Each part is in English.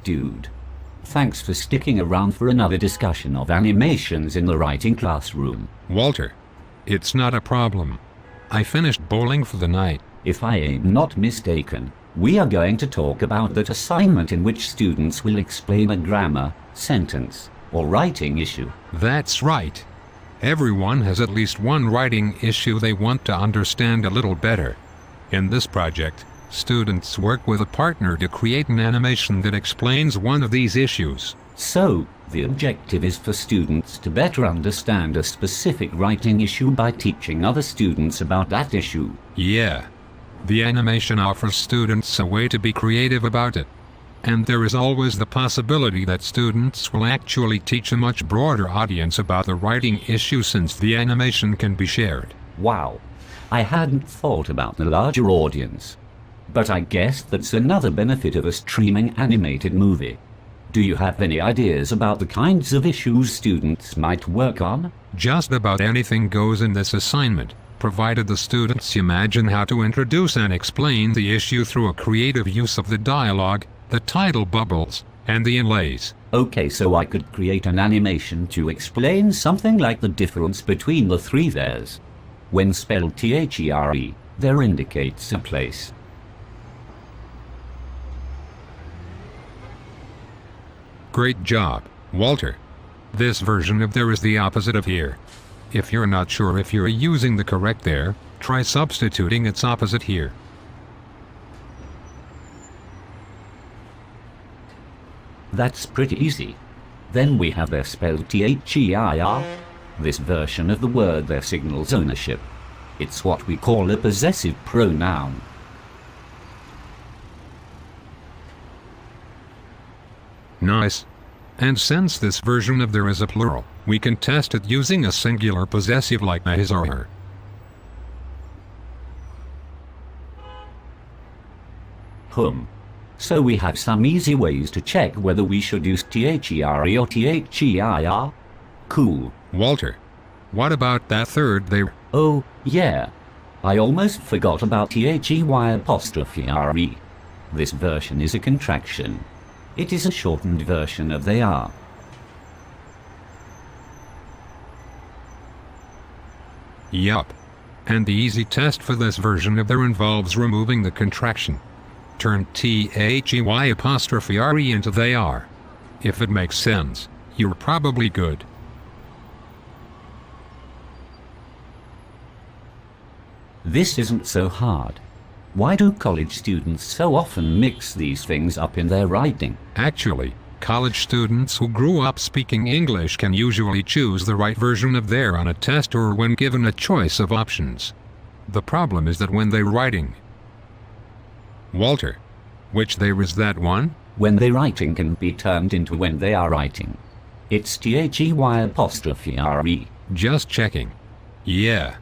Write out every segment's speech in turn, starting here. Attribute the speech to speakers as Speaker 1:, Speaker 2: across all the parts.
Speaker 1: Dude. Thanks for sticking around for another discussion of animations in the writing classroom.
Speaker 2: Walter. It's not a problem. I finished bowling for the night.
Speaker 1: If I am not mistaken, we are going to talk about that assignment in which students will explain a grammar, sentence, or writing issue.
Speaker 2: That's right. Everyone has at least one writing issue they want to understand a little better. In this project, students work with a partner to create an animation that explains one of these issues.
Speaker 1: So, the objective is for students to better understand a specific writing issue by teaching other students about that issue.
Speaker 2: Yeah. The animation offers students a way to be creative about it. And there is always the possibility that students will actually teach a much broader audience about the writing issue since the animation can be shared.
Speaker 1: Wow. I hadn't thought about the larger audience. But I guess that's another benefit of a streaming animated movie. Do you have any ideas about the kinds of issues students might work on?
Speaker 2: Just about anything goes in this assignment, provided the students imagine how to introduce and explain the issue through a creative use of the dialogue, the title bubbles, and the inlays.
Speaker 1: Okay, so I could create an animation to explain something like the difference between the three theirs. When spelled THERE, there indicates a place.
Speaker 2: Great job, Walter. This version of there is the opposite of here. If you're not sure if you're using the correct there, try substituting its opposite here.
Speaker 1: That's pretty easy. Then we have there spelled THEIR. This version of the word there signals ownership. It's what we call a possessive pronoun.
Speaker 2: Nice. And since this version of there is a plural, we can test it using a singular possessive like his or her.
Speaker 1: So we have some easy ways to check whether we should use THERE or THEIR. Cool.
Speaker 2: Walter, what about that third there?
Speaker 1: Oh, yeah. I almost forgot about THEY'. This version is a contraction. It is a shortened version of they are.
Speaker 2: Yup. And the easy test for this version of there involves removing the contraction. Turn THEY' into they are. If it makes sense, you're probably good.
Speaker 1: This isn't so hard. Why do college students so often mix these things up in their writing?
Speaker 2: Actually, college students who grew up speaking English can usually choose the right version of there on a test or when given a choice of options. The problem is that when they're writing. Walter, which there is that one?
Speaker 1: When they writing can be turned into when they are writing. It's THEY'.
Speaker 2: Just checking. Yeah.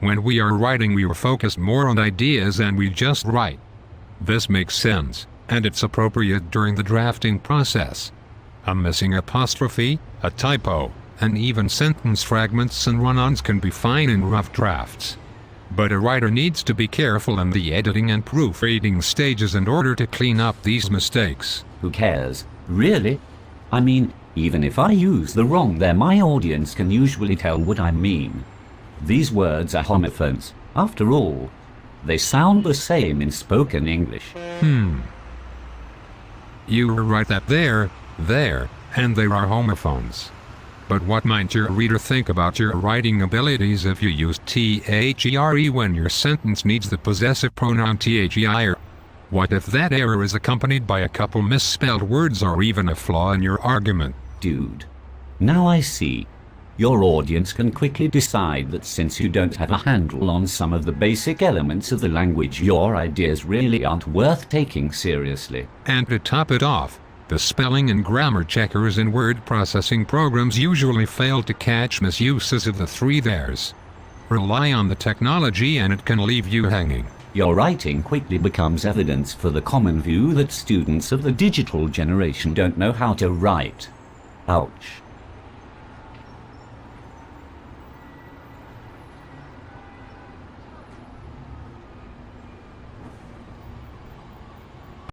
Speaker 2: When we are writing we are focused more on ideas and we just write. This makes sense, and it's appropriate during the drafting process. A missing apostrophe, a typo, and even sentence fragments and run-ons can be fine in rough drafts. But a writer needs to be careful in the editing and proofreading stages in order to clean up these mistakes.
Speaker 1: Who cares? Really? I mean, even if I use the wrong there, my audience can usually tell what I mean. These words are homophones, after all. They sound the same in spoken English.
Speaker 2: You were right that there, and there are homophones. But what might your reader think about your writing abilities if you use THERE when your sentence needs the possessive pronoun THEIR? What if that error is accompanied by a couple misspelled words or even a flaw in your argument?
Speaker 1: Dude. Now I see. Your audience can quickly decide that since you don't have a handle on some of the basic elements of the language, your ideas really aren't worth taking seriously.
Speaker 2: And to top it off, the spelling and grammar checkers in word processing programs usually fail to catch misuses of the three theirs. Rely on the technology and it can leave you hanging.
Speaker 1: Your writing quickly becomes evidence for the common view that students of the digital generation don't know how to write. Ouch.